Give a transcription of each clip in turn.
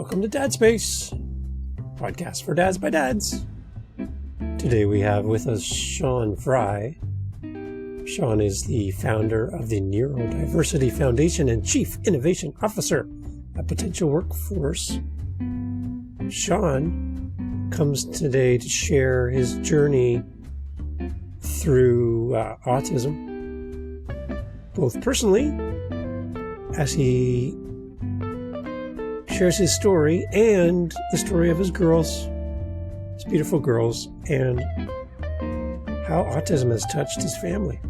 Welcome to Dad Space, podcast for dads by dads. Today we have with us Shawn Fry. Shawn is the founder of the Neurodiversity Foundation and Chief Innovation Officer at Potential Workforce. Shawn comes today to share his journey through autism, both personally, as he shares his story and the story of his girls, his beautiful girls, and how autism has touched his family.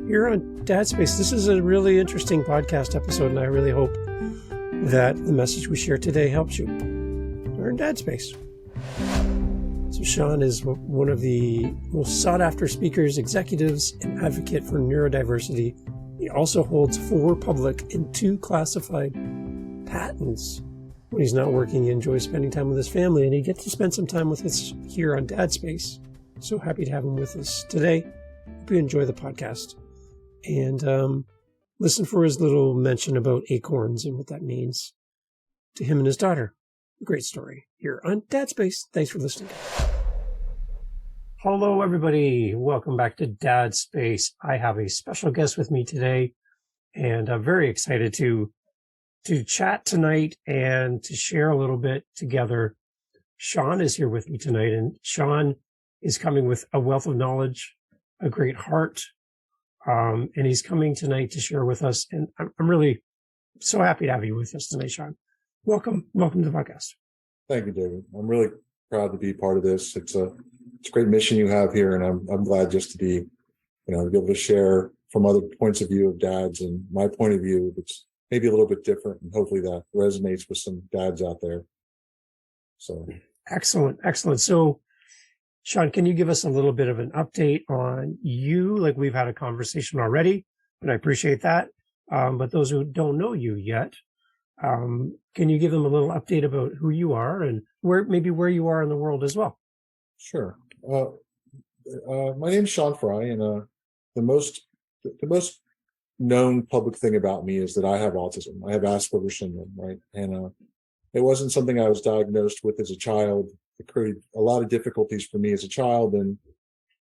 Here on Dad Space, this is a really interesting podcast episode, and I really hope that the message we share today helps you. We're in Dad Space. So Shawn is one of the most sought-after speakers, executives, and advocate for neurodiversity. He also holds 4 public and 2 classified patents. When he's not working, he enjoys spending time with his family, and he gets to spend some time with us here on Dad Space. So happy to have him with us today. Hope you enjoy the podcast. And listen for his little mention about acorns and what that means to him and his daughter. A great story here on Dad Space. Thanks for listening. Hello, everybody. Welcome back to Dad Space. I have a special guest with me today, and I'm very excited to chat tonight and to share a little bit together. Shawn is here with me tonight, and Shawn is coming with a wealth of knowledge, a great heart, and he's coming tonight to share with us. And I'm really so happy to have you with us tonight, Shawn. Welcome to the podcast. Thank you, David. I'm really proud to be part of this. It's a great mission you have here, and I'm glad just to be, to be able to share from other points of view of dads and my point of view. It's maybe a little bit different, and hopefully that resonates with some dads out there. So excellent. So, Shawn, can you give us a little bit of an update on you? Like, we've had a conversation already, and I appreciate that. But those who don't know you yet, can you give them a little update about who you are and where you are in the world as well? Sure. My name's Shawn Fry, and the most known public thing about me is that I have autism. I have Asperger syndrome, right? And it wasn't something I was diagnosed with as a child. It created a lot of difficulties for me as a child, and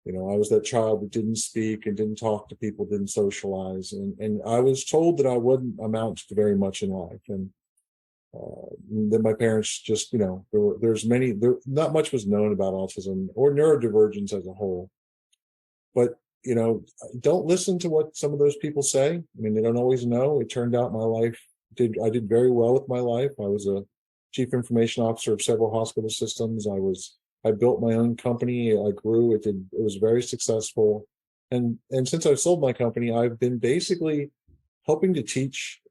I was that child that didn't speak and didn't talk to people, didn't socialize, and I was told that I wouldn't amount to very much in life. And then my parents just, not much was known about autism or neurodivergence as a whole. But don't listen to what some of those people say. I mean, they don't always know. It turned out I did very well with my life. I was a chief information officer of several hospital systems. I built my own company. I grew. It was very successful. And since I've sold my company, I've been basically helping to teach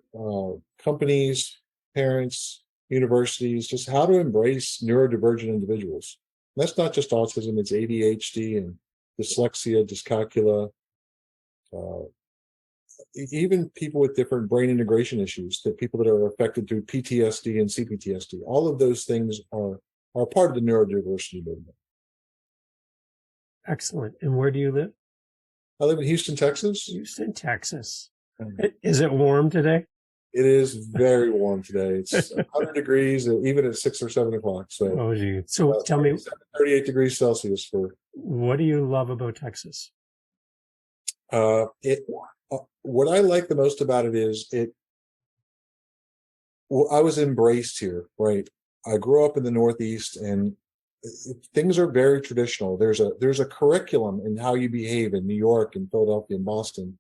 companies, parents, universities, just how to embrace neurodivergent individuals. And that's not just autism, it's ADHD and dyslexia, dyscalculia, even people with different brain integration issues, that people that are affected through PTSD and CPTSD. All of those things are part of the neurodiversity movement. Excellent. And where do you live? I live in Houston, Texas. Houston, Texas. Is it warm today? It is very warm today. It's 100 degrees, even at 6 or 7 o'clock. So, so tell me, 38 degrees Celsius what do you love about Texas? What I like the most about it is I was embraced here, right? I grew up in the Northeast, and things are very traditional. There's a curriculum in how you behave in New York and Philadelphia and Boston.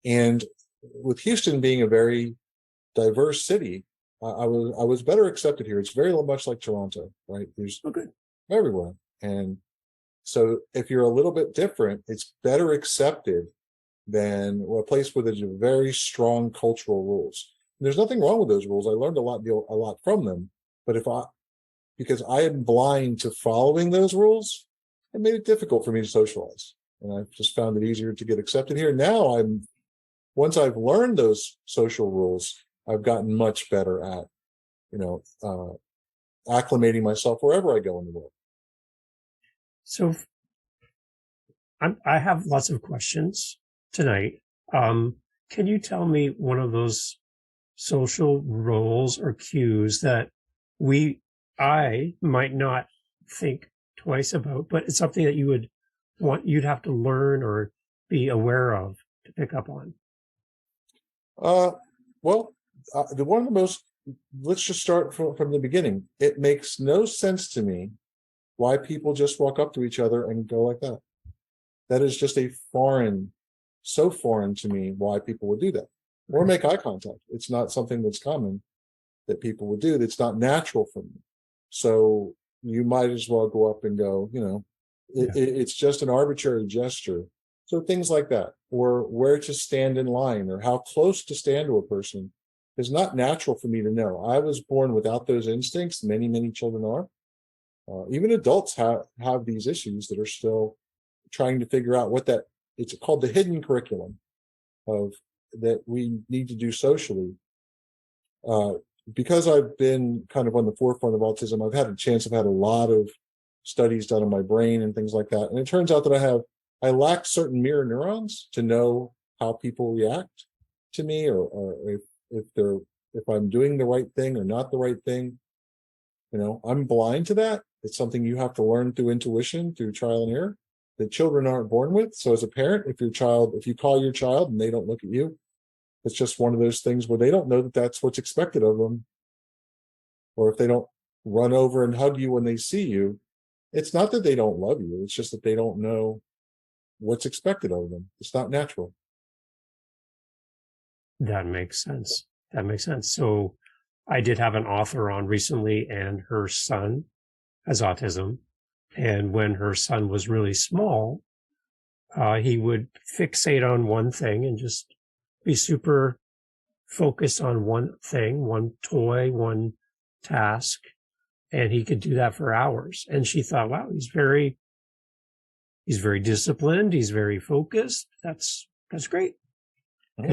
And with Houston being a very diverse city, I was better accepted here. It's very much like Toronto, right? There's everywhere. And so if you're a little bit different, it's better accepted than a place where there's very strong cultural rules. And there's nothing wrong with those rules. I learned a lot from them. But because I am blind to following those rules, it made it difficult for me to socialize. And I've just found it easier to get accepted here. Now once I've learned those social rules, I've gotten much better at, acclimating myself wherever I go in the world. So I have lots of questions tonight. Can you tell me one of those social roles or cues that I might not think twice about, but it's something that you'd have to learn or be aware of to pick up on? Well, the one of the most, let's just start from the beginning. It makes no sense to me why people just walk up to each other and go like that. That is just so foreign to me why people would do that. Or make eye contact. It's not something that's common that people would do. That's not natural for me. So you might as well go up and go, it's just an arbitrary gesture. So things like that, or where to stand in line or how close to stand to a person is not natural for me to know. I was born without those instincts. Many, many children are. Even adults have these issues that are still trying to figure out it's called the hidden curriculum of that we need to do socially. Because I've been kind of on the forefront of autism, I've had a lot of studies done on my brain and things like that. And it turns out that I lack certain mirror neurons to know how people react to me, or if I'm doing the right thing or not the right thing. I'm blind to that. It's something you have to learn through intuition, through trial and error, that children aren't born with. So as a parent, if you call your child and they don't look at you, it's just one of those things where they don't know that that's what's expected of them. Or if they don't run over and hug you when they see you, it's not that they don't love you. It's just that they don't know what's expected of them. It's not natural. That makes sense. So I did have an author on recently, and her son has autism. And when her son was really small, he would fixate on one thing and just be super focused on one thing, one toy, one task. And he could do that for hours. And she thought, wow, he's very disciplined. He's very focused. That's great. Mm-hmm.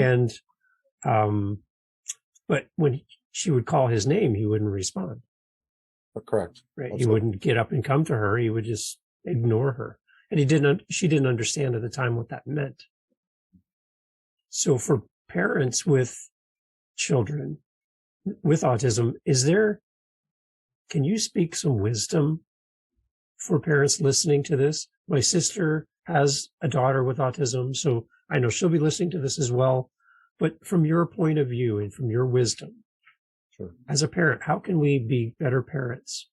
And, but when she would call his name, he wouldn't respond. Correct. Right. He wouldn't get up and come to her. He would just ignore her. And she didn't understand at the time what that meant. So for parents with children with autism, can you speak some wisdom for parents listening to this? My sister has a daughter with autism, so I know she'll be listening to this as well. But from your point of view and from your wisdom, sure, as a parent, how can we be better parents?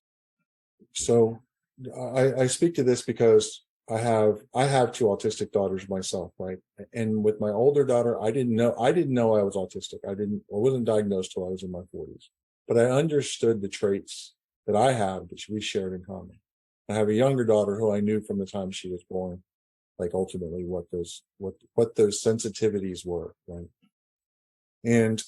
So I speak to this because I have two autistic daughters myself, right? And with my older daughter, I didn't know I was autistic. I wasn't diagnosed till I was in my 40s, but I understood the traits that I have that we shared in common. I have a younger daughter who I knew from the time she was born, like ultimately what those sensitivities were, right? And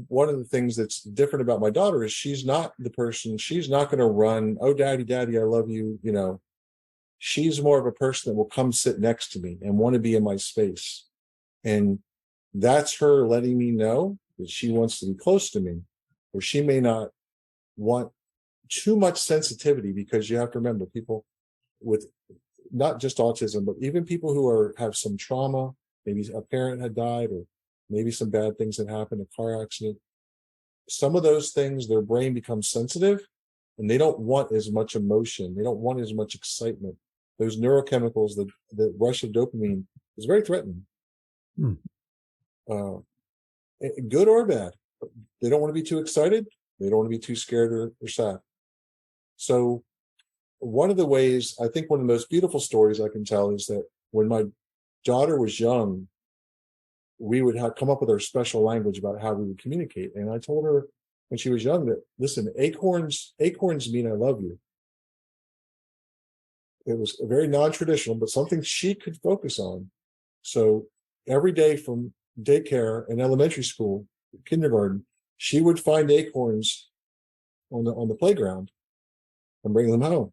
one of the things that's different about my daughter is she's not going to run, oh, daddy, I love you. She's more of a person that will come sit next to me and want to be in my space. And that's her letting me know that she wants to be close to me, or she may not want too much sensitivity, because you have to remember, people with not just autism, but even people who have some trauma, maybe a parent had died, or maybe some bad things had happened, a car accident. Some of those things, their brain becomes sensitive and they don't want as much emotion. They don't want as much excitement. Those neurochemicals, the rush of dopamine is very threatening. Good or bad. They don't want to be too excited. They don't want to be too scared or sad. So one of the ways, I think one of the most beautiful stories I can tell is that when my daughter was young, we would come up with our special language about how we would communicate. And I told her when she was young that, listen, acorns mean I love you. It was very non-traditional, but something she could focus on. So every day from daycare and elementary school, kindergarten, she would find acorns on the playground and bring them home.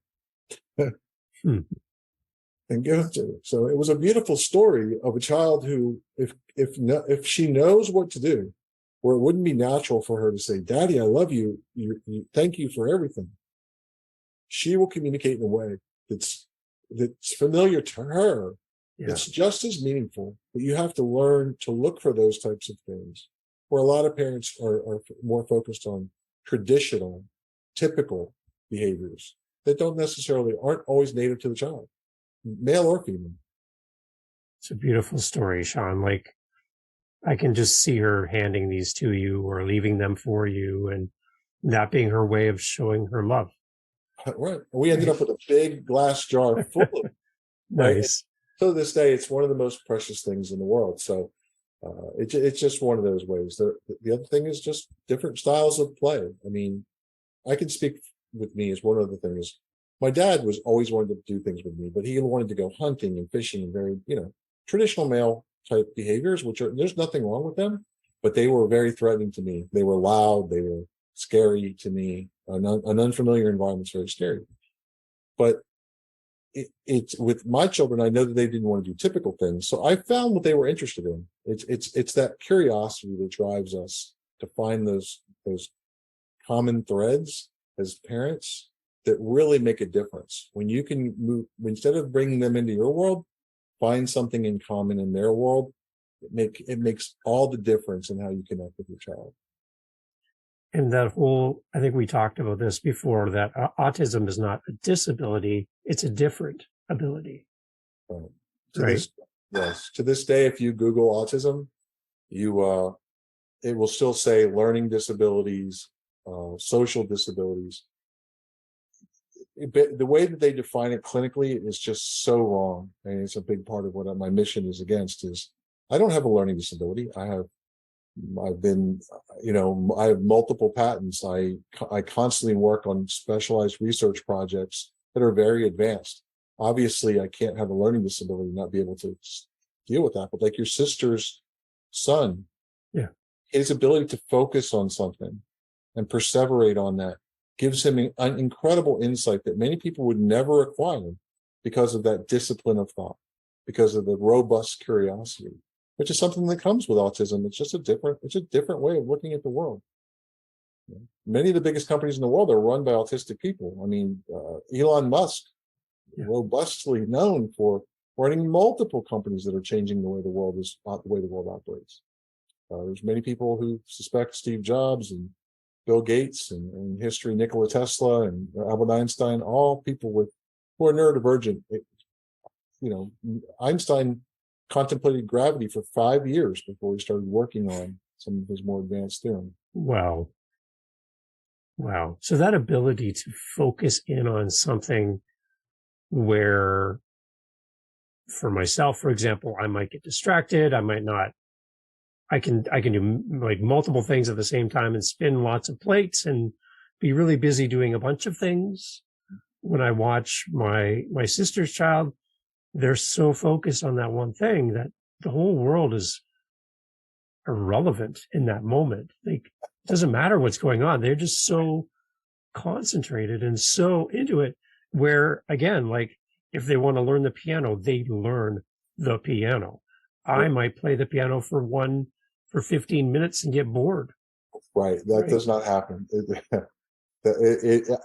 And give it to her. So it was a beautiful story of a child who, if she knows what to do, where it wouldn't be natural for her to say, Daddy, I love you. Thank you for everything. She will communicate in a way that's familiar to her. Yeah. It's just as meaningful, but you have to learn to look for those types of things where a lot of parents are more focused on traditional, typical behaviors that aren't always native to the child, male or female. It's a beautiful story, Shawn. Like, I can just see her handing these to you or leaving them for you, and that being her way of showing her love. Right. We ended up with a big glass jar full of it, right? Nice. And to this day, it's one of the most precious things in the world. So it's just one of those ways. The other thing is just different styles of play. I mean, I can speak with me as one of the things. My dad was always wanted to do things with me, but he wanted to go hunting and fishing and very, traditional male type behaviors, there's nothing wrong with them, but they were very threatening to me. They were loud. They were scary to me. An unfamiliar environment is very scary. But it's with my children, I know that they didn't want to do typical things. So I found what they were interested in. It's that curiosity that drives us to find those common threads as parents that really make a difference. When you can move, instead of bringing them into your world, find something in common in their world. It makes all the difference in how you connect with your child. And I think we talked about this before, that autism is not a disability, it's a different ability. Right. To this day, if you Google autism, it will still say learning disabilities, social disabilities. The way that they define it clinically is just so wrong. And it's a big part of what my mission is against is I don't have a learning disability. I have multiple patents. I constantly work on specialized research projects that are very advanced. Obviously, I can't have a learning disability and not be able to deal with that. But like your sister's son, his ability to focus on something and perseverate on that gives him an incredible insight that many people would never acquire because of that discipline of thought, because of the robust curiosity, which is something that comes with autism. It's a different way of looking at the world. Many of the biggest companies in the world are run by autistic people. I mean, Elon Musk, robustly known for running multiple companies that are changing the way the world operates. There's many people who suspect Steve Jobs and Bill Gates and in history, Nikola Tesla and Albert Einstein, all people who are neurodivergent. Einstein contemplated gravity for 5 years before he started working on some of his more advanced theorems. Wow. So that ability to focus in on something where, for myself, for example, I might get distracted. I might not. I can do like multiple things at the same time and spin lots of plates and be really busy doing a bunch of things. When I watch my sister's child, they're so focused on that one thing that the whole world is irrelevant in that moment. Like, it doesn't matter what's going on. They're just so concentrated and so into it, where, again, like, if they want to learn the piano, they learn the piano. I might play the piano for 15 minutes and get bored. Right. That does not happen.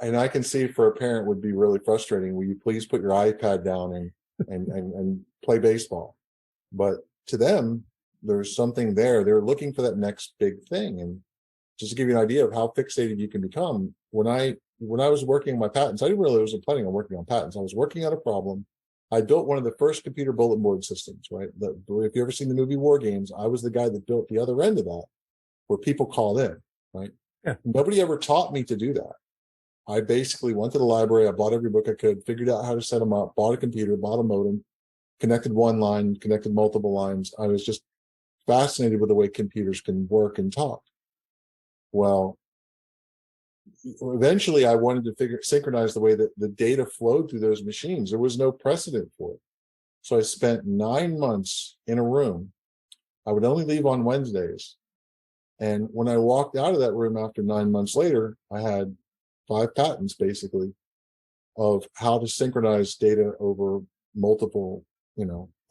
And I can see for a parent would be really frustrating. Will you please put your iPad down and play baseball? But to them, there's something there. They're looking for that next big thing. And just to give you an idea of how fixated you can become, when I was working on my patents, I didn't really wasn't planning on working on patents. I was working on a problem. I built one of the first computer bulletin board systems, right? If you ever seen the movie War Games, I was the guy that built the other end of that, where people called in, right? Yeah. Nobody ever taught me to do that. I basically went to the library, I bought every book I could, figured out how to set them up, bought a computer, bought a modem, connected one line, connected multiple lines. I was just fascinated with the way computers can work and talk. Well, eventually I wanted to synchronize the way that the data flowed through those machines. There was no precedent for it. So I spent 9 months in a room. I would only leave on Wednesdays. And when I walked out of that room after 9 months later, I had 5 patents basically of how to synchronize data over multiple,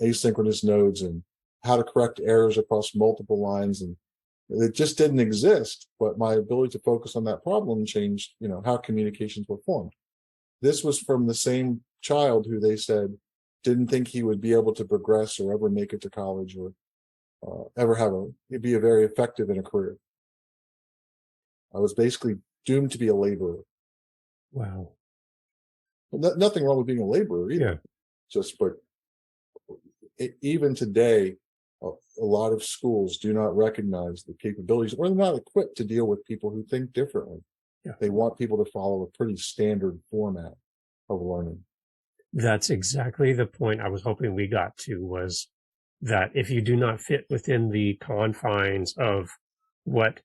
asynchronous nodes and how to correct errors across multiple lines. And it just didn't exist, but my ability to focus on that problem changed, how communications were formed. This was from the same child who they said didn't think he would be able to progress or ever make it to college or ever be a very effective in a career. I was basically doomed to be a laborer. Wow. Well, nothing wrong with being a laborer either. Yeah. But even today, a lot of schools do not recognize the capabilities, or they're not equipped to deal with people who think differently. Yeah. They want people to follow a pretty standard format of learning. That's exactly the point I was hoping we got to, was that if you do not fit within the confines of what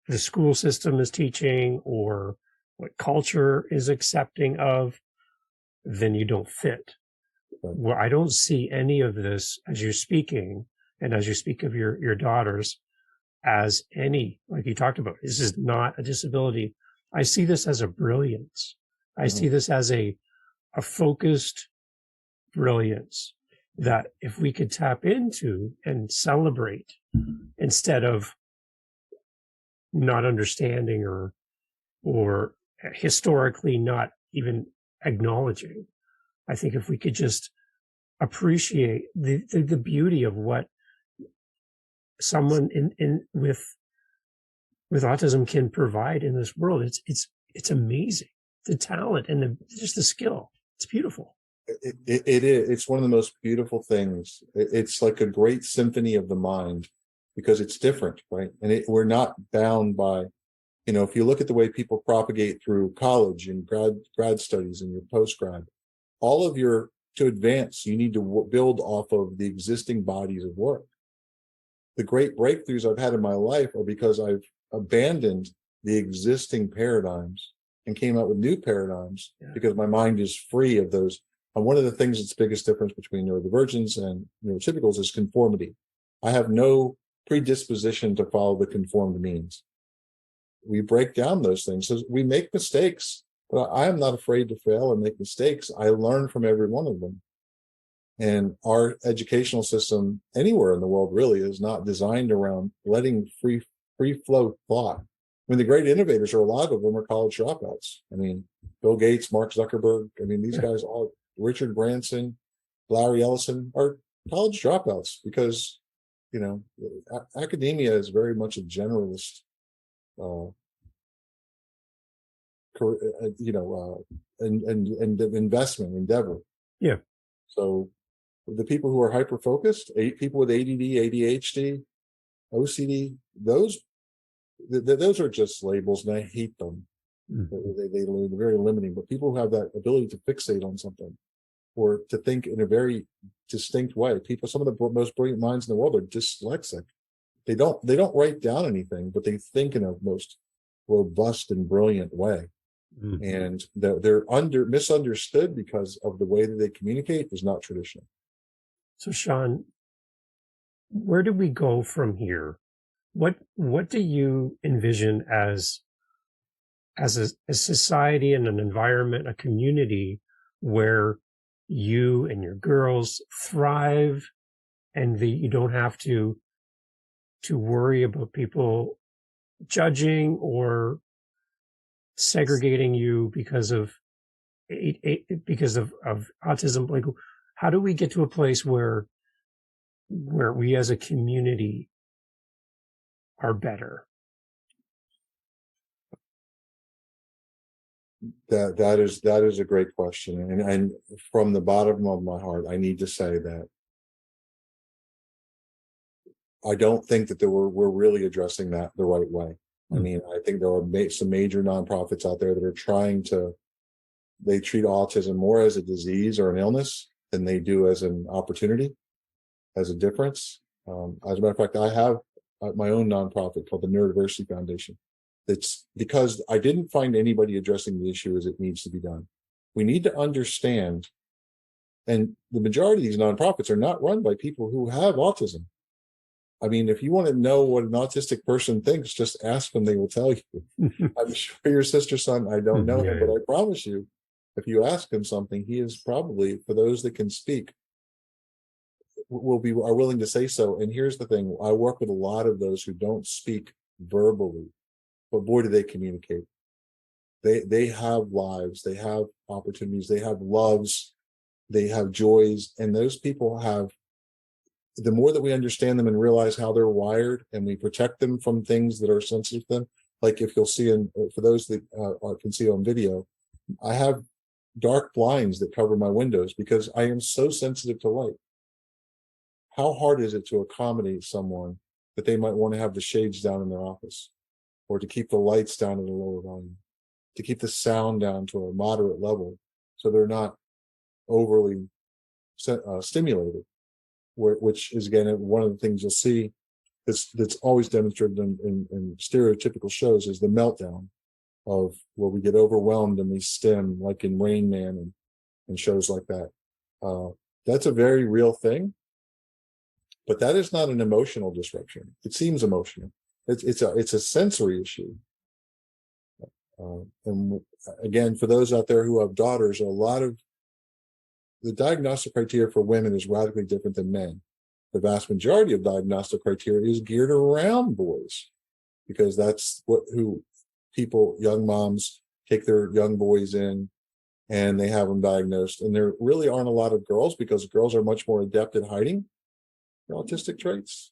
the school system is teaching or what culture is accepting of, then you don't fit. Right. Well, I don't see any of this as you're speaking, and as you speak of your daughters, as any, like you talked about, this is not a disability. I see this as a brilliance. I see this as a focused brilliance that if we could tap into and celebrate instead of not understanding or historically not even acknowledging. I think if we could just appreciate the beauty of what someone with autism can provide in this world, it's amazing. The talent and just the skill. It's beautiful. It is. It's one of the most beautiful things. It's like a great symphony of the mind, because it's different, right? And we're not bound by, if you look at the way people propagate through college and grad studies and your postgrad, to advance, you need to build off of the existing bodies of work. The great breakthroughs I've had in my life are because I've abandoned the existing paradigms and came out with new paradigms, because my mind is free of those. And one of the things that's the biggest difference between neurodivergence and neurotypicals is conformity. I have no predisposition to follow the conformed means. We break down those things. So we make mistakes, but I am not afraid to fail and make mistakes. I learn from every one of them. And our educational system anywhere in the world really is not designed around letting free flow thought. I mean, the great innovators, a lot of them are college dropouts. I mean, Bill Gates, Mark Zuckerberg, these guys, all Richard Branson, Larry Ellison, are college dropouts, because, academia is very much a generalist, and investment endeavor. Yeah. So the people who are hyper focused, people with ADD, ADHD, OCD, those are just labels, and I hate them. They're very limiting. But people who have that ability to fixate on something, or to think in a very distinct way, some of the most brilliant minds in the world are dyslexic. They don't write down anything, but they think in a most robust and brilliant way. And they're misunderstood because of the way that they communicate is not traditional. So, Shawn, where do we go from here? What do you envision as a society and an environment, a community where you and your girls thrive, and you don't have to worry about people judging or segregating you because of autism? Like, how do we get to a place where we as a community are better? That is a great question, and from the bottom of my heart, I need to say that I don't think that we're really addressing that the right way. I mean, I think there are some major nonprofits out there that are they treat autism more as a disease or an illness than they do as an opportunity, as a difference. As a matter of fact, I have my own nonprofit called the Neurodiversity Foundation. It's because I didn't find anybody addressing the issue as it needs to be done. We need to understand, and the majority of these nonprofits are not run by people who have autism. I mean, if you want to know what an autistic person thinks, just ask them, they will tell you. I'm sure your sister's son, I don't know him, but I promise you, if you ask him something, he is probably, for those that can speak, are willing to say so. And here's the thing, I work with a lot of those who don't speak verbally, but boy, do they communicate. They have lives, they have opportunities, they have loves, they have joys, and those people have the more that we understand them and realize how they're wired, and we protect them from things that are sensitive to them, like if you'll see for those that can see on video, I have dark blinds that cover my windows because I am so sensitive to light. How hard is it to accommodate someone that they might want to have the shades down in their office, or to keep the lights down at a lower volume, to keep the sound down to a moderate level so they're not overly stimulated, which is, again, one of the things you'll see that's always demonstrated in stereotypical shows is the meltdown of where we get overwhelmed and we stim, like in Rain Man and shows like that. That's a very real thing, but that is not an emotional disruption. It seems emotional. It's a sensory issue. And again, for those out there who have daughters, a lot of the diagnostic criteria for women is radically different than men. The vast majority of diagnostic criteria is geared around boys, because that's who people, young moms, take their young boys in and they have them diagnosed. And there really aren't a lot of girls, because girls are much more adept at hiding their autistic traits.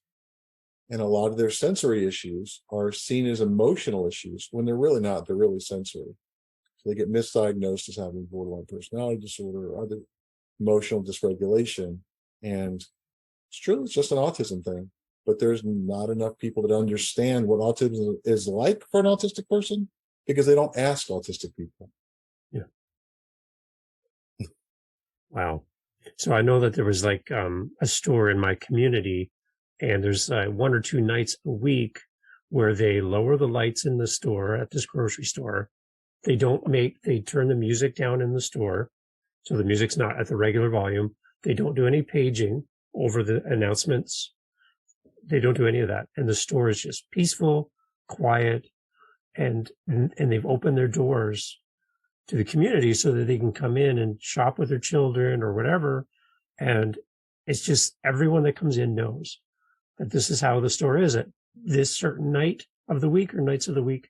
And a lot of their sensory issues are seen as emotional issues when they're really not. They're really sensory. So they get misdiagnosed as having borderline personality disorder or other emotional dysregulation. And it's true, it's just an autism thing. But there's not enough people that understand what autism is like for an autistic person, because they don't ask autistic people. Yeah. Wow. So I know that there was like a store in my community, and there's 1 or 2 nights a week where they lower the lights in the store at this grocery store. They turn the music down in the store, so the music's not at the regular volume. They don't do any paging over the announcements. They don't do any of that. And the store is just peaceful, quiet, and they've opened their doors to the community so that they can come in and shop with their children or whatever. And it's just everyone that comes in knows that this is how the store is at this certain night of the week or nights of the week.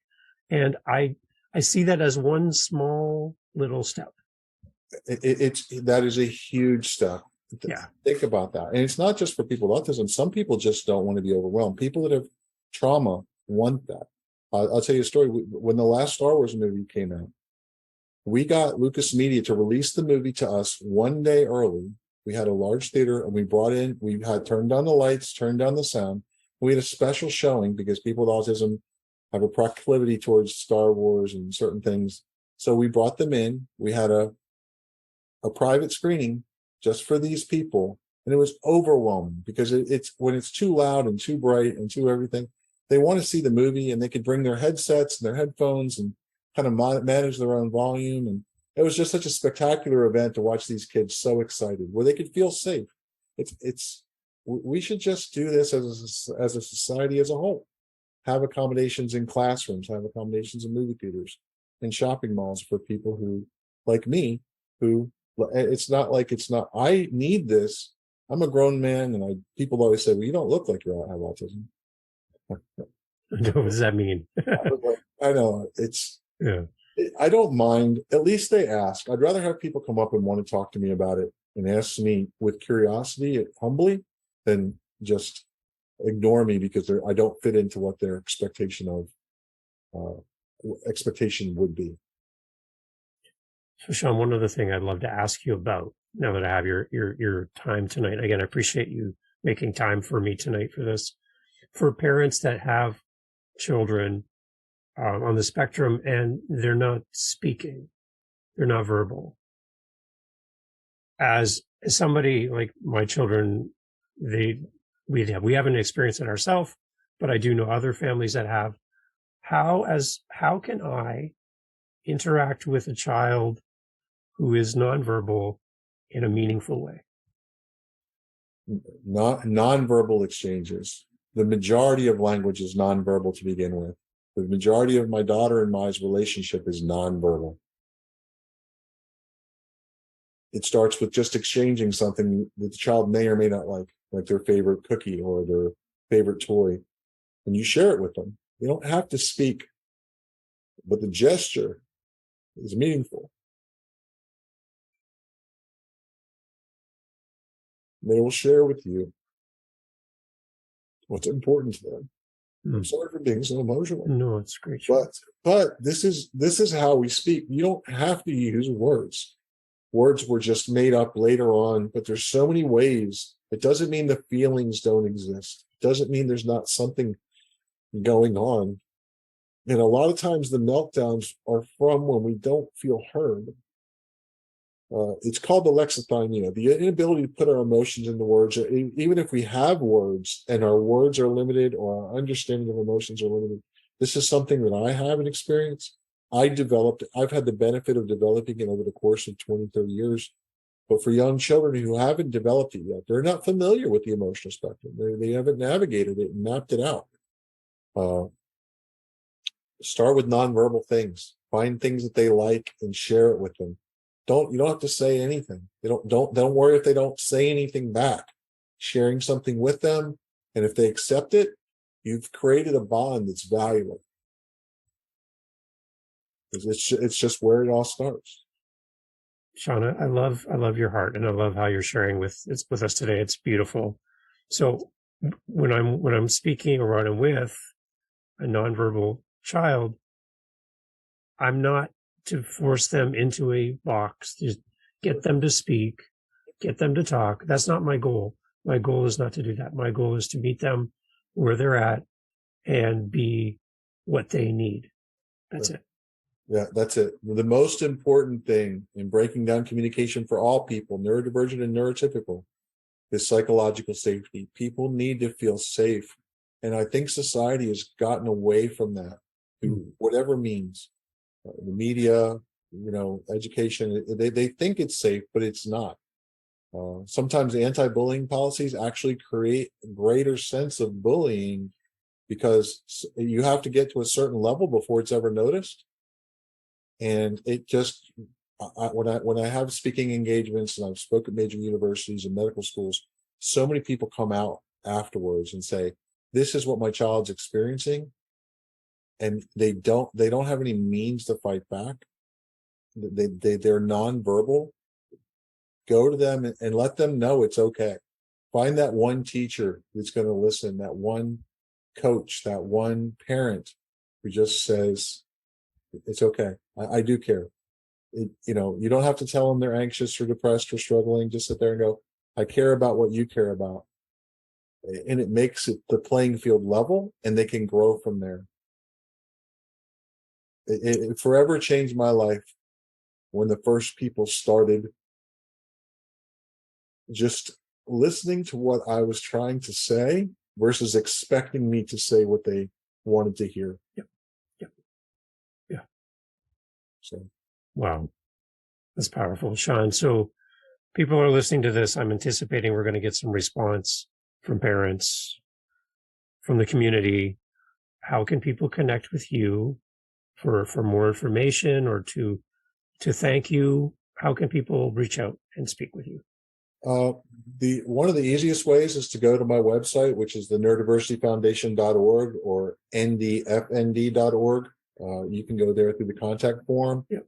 And I see that as one small little step. That is a huge step. Yeah. Think about that. And it's not just for people with autism. Some people just don't want to be overwhelmed. People that have trauma want that. I'll tell you a story. When the last Star Wars movie came out, we got Lucas Media to release the movie to us one day early. We had a large theater, and we had turned down the lights, turned down the sound. We had a special showing because people with autism have a proclivity towards Star Wars and certain things. So we brought them in. We had a private screening just for these people. And it was overwhelming because it's when it's too loud and too bright and too everything, they want to see the movie, and they could bring their headsets and their headphones and kind of manage their own volume. And it was just such a spectacular event to watch these kids so excited, where they could feel safe. We should just do this as a society as a whole. Have accommodations in classrooms, have accommodations in movie theaters, in shopping malls for people who, like me, who I need this. I'm a grown man, and people always say, well, you don't look like you have autism. What does that mean? I know I don't mind. At least they ask. I'd rather have people come up and want to talk to me about it and ask me with curiosity, humbly, than just ignore me because I don't fit into what their expectation would be. So, Shawn, one other thing I'd love to ask you about now that I have your time tonight. Again, I appreciate you making time for me tonight for this. For parents that have children on the spectrum and they're not speaking, they're not verbal. As somebody like my children, we haven't experienced it ourselves, but I do know other families that have. How can I interact with a child who is nonverbal in a meaningful way? Nonverbal exchanges. The majority of language is nonverbal to begin with. The majority of my daughter and my relationship is nonverbal. It starts with just exchanging something that the child may or may not like their favorite cookie or their favorite toy, and you share it with them. You don't have to speak, but the gesture is meaningful. They will share with you what's important to them. I'm sorry for being so emotional. No, it's great. Sean. But this is how we speak. You don't have to use words. Words were just made up later on, but there's so many ways. It doesn't mean the feelings don't exist. It doesn't mean there's not something going on. And a lot of times the meltdowns are from when we don't feel heard. It's called alexithymia, the inability to put our emotions into words. Even if we have words and our words are limited or our understanding of emotions are limited, this is something that I haven't experienced. I've had the benefit of developing it over the course of 20, 30 years. But for young children who haven't developed it yet, they're not familiar with the emotional spectrum. They haven't navigated it and mapped it out. Start with nonverbal things. Find things that they like and share it with them. You don't have to say anything. Don't worry if they don't say anything back. Sharing something with them, and if they accept it, you've created a bond that's valuable. It's just where it all starts. Shawn, I love your heart, and I love how you're sharing with us today. It's beautiful. So when I'm speaking or when I'm with a nonverbal child, I'm not to force them into a box, just get them to speak, get them to talk. That's not my goal. My goal is not to do that. My goal is to meet them where they're at and be what they need. That's it. Yeah, that's it. The most important thing in breaking down communication for all people, neurodivergent and neurotypical, is psychological safety. People need to feel safe. And I think society has gotten away from that through whatever means. The media, education, they think it's safe, but it's not. Sometimes anti-bullying policies actually create a greater sense of bullying because you have to get to a certain level before it's ever noticed. And it just, when I have speaking engagements and I've spoken at major universities and medical schools, so many people come out afterwards and say, this is what my child's experiencing. And they don't have any means to fight back. They're nonverbal. Go to them and let them know it's okay. Find that one teacher that's going to listen, that one coach, that one parent who just says, it's okay. I do care. You don't have to tell them they're anxious or depressed or struggling. Just sit there and go, I care about what you care about. And it makes the playing field level, and they can grow from there. It forever changed my life when the first people started just listening to what I was trying to say versus expecting me to say what they wanted to hear. Yeah. So, wow, that's powerful, Shawn. So people are listening to this. I'm anticipating we're going to get some response from parents, from the community. How can people connect with you for more information or to thank you? How can people reach out and speak with you? One of the easiest ways is to go to my website, which is the neurodiversityfoundation.org or ndfnd.org. You can go there through the contact form. Yep.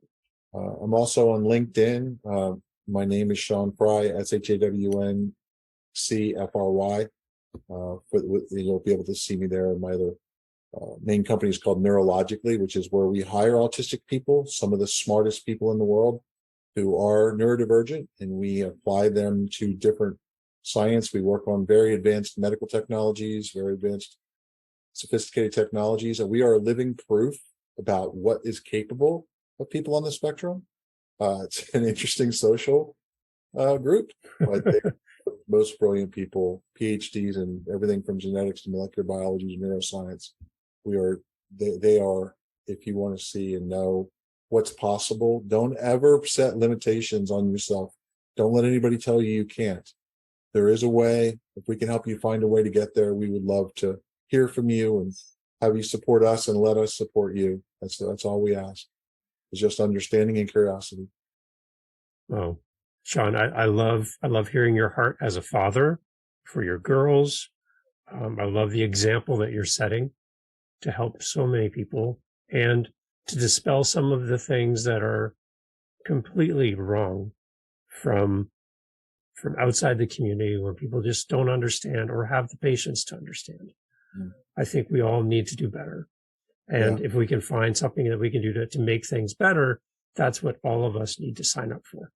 I'm also on LinkedIn. My name is Shawn Fry, SHAWNCFRY. You'll be able to see me there. My other main company is called Neurologically, which is where we hire autistic people, some of the smartest people in the world who are neurodivergent, and we apply them to different science. We work on very advanced medical technologies, very advanced sophisticated technologies, and we are living proof about what is capable of people on the spectrum. It's an interesting social group, but they're most brilliant people, PhDs in everything from genetics to molecular biology to neuroscience. They are, if you want to see and know what's possible, don't ever set limitations on yourself. Don't let anybody tell you you can't. There is a way. If we can help you find a way to get there, we would love to hear from you and have you support us and let us support you. That's all we ask. It's just understanding and curiosity. Oh, Shawn, I love hearing your heart as a father for your girls. I love the example that you're setting to help so many people and to dispel some of the things that are completely wrong from from outside the community where people just don't understand or have the patience to understand. I think we all need to do better. And if we can find something that we can do to make things better, that's what all of us need to sign up for.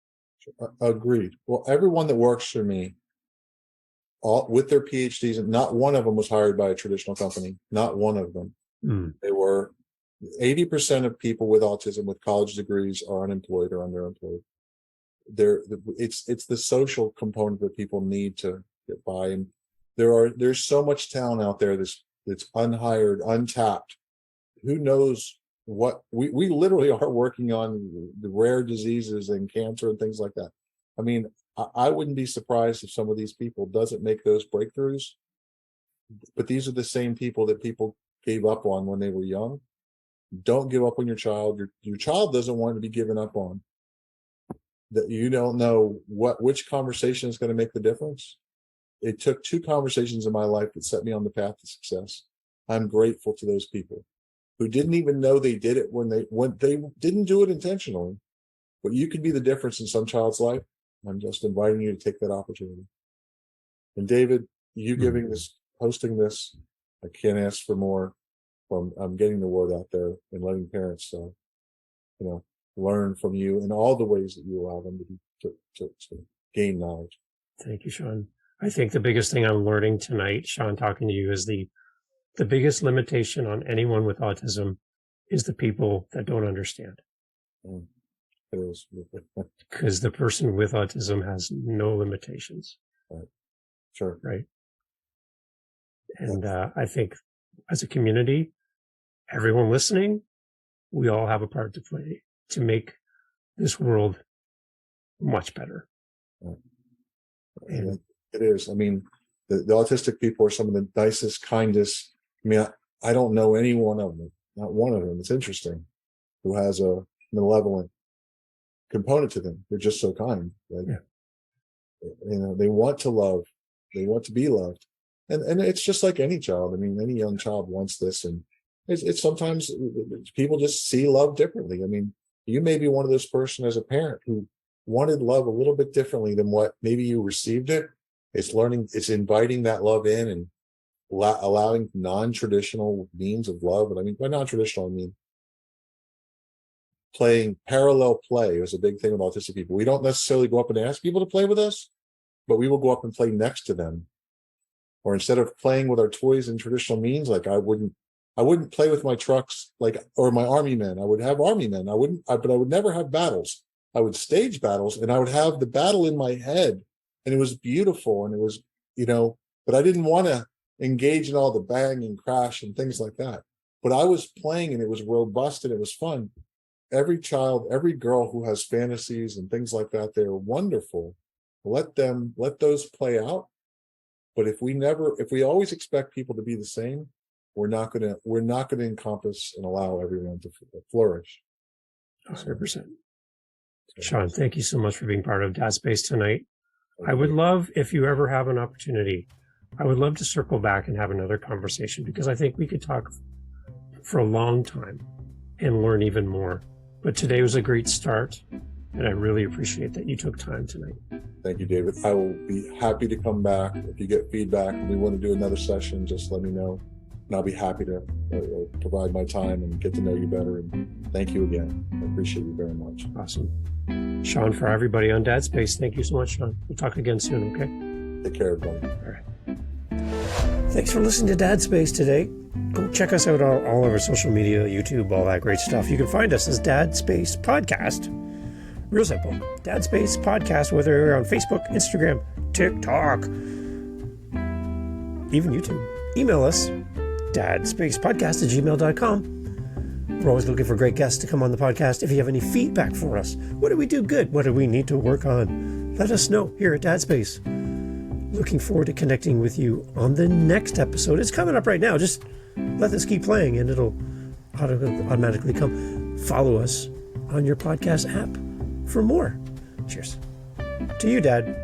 Agreed. Well, everyone that works for me, all with their PhDs, and not one of them was hired by a traditional company. Not one of them. They were 80% of people with autism with college degrees are unemployed or underemployed. It's the social component that people need to get by, and there's so much talent out there that's unhired, untapped. Who knows what we literally are working on the rare diseases and cancer and things like that. I mean, I wouldn't be surprised if some of these people doesn't make those breakthroughs, but these are the same people that people gave up on when they were young. Don't give up on your child. Your child doesn't want to be given up on. That you don't know which conversation is going to make the difference. It took 2 conversations in my life that set me on the path to success. I'm grateful to those people who didn't even know they did it when they didn't do it intentionally. But you could be the difference in some child's life. I'm just inviting you to take that opportunity. And David, you hosting this, I can't ask for more. I'm getting the word out there and letting parents, learn from you in all the ways that you allow them to gain knowledge. Thank you, Shawn. I think the biggest thing I'm learning tonight, Shawn, talking to you, is the biggest limitation on anyone with autism is the people that don't understand. It is. Because the person with autism has no limitations. Right. Sure. Right. And I think as a community, everyone listening, we all have a part to play to make this world much better. Right. And it is. I mean, the autistic people are some of the nicest, kindest. I mean, I don't know any one of them, not one of them. It's interesting, who has a malevolent component to them. They're just so kind. Right? Yeah. They want to love. They want to be loved. And it's just like any child. I mean, any young child wants this. And it's sometimes people just see love differently. I mean, you may be one of those person as a parent who wanted love a little bit differently than what maybe you received it. It's inviting that love in and allowing non-traditional means of love. And I mean, by non-traditional, I mean playing parallel play is a big thing with autistic people. We don't necessarily go up and ask people to play with us, but we will go up and play next to them. Or instead of playing with our toys in traditional means, like I wouldn't play with my trucks, or my army men. I would have army men. But I would never have battles. I would stage battles, and I would have the battle in my head, and it was beautiful. And it was, but I didn't want to engage in all the bang and crash and things like that. But I was playing, and it was robust and it was fun. Every child, every girl who has fantasies and things like that, they're wonderful. Let those play out. But if we always expect people to be the same, we're not going to encompass and allow everyone to flourish. 100%. Shawn, thank you so much for being part of Dad Space tonight. I would love, if you ever have an opportunity, I would love to circle back and have another conversation, because I think we could talk for a long time and learn even more. But today was a great start, and I really appreciate that you took time tonight. Thank you, David. I will be happy to come back. If you get feedback and we want to do another session, just let me know. And I'll be happy to provide my time and get to know you better. And thank you again. I appreciate you very much. Awesome. Shawn, for everybody on Dad Space, thank you so much, Shawn. We'll talk again soon, okay? Take care, everybody. All right. Thanks for listening to Dad Space today. Go check us out on all of our social media, YouTube, all that great stuff. You can find us as Dad Space Podcast. Real simple. Dad Space Podcast, whether you're on Facebook, Instagram, TikTok, even YouTube. Email us, dadspacepodcast@gmail.com. We're always looking for great guests to come on the podcast. If you have any feedback for us, what do we do good? What do we need to work on? Let us know here at Dad Space. Looking forward to connecting with you on the next episode. It's coming up right now. Just let this keep playing and it'll automatically come. Follow us on your podcast app for more. Cheers. To you, Dad.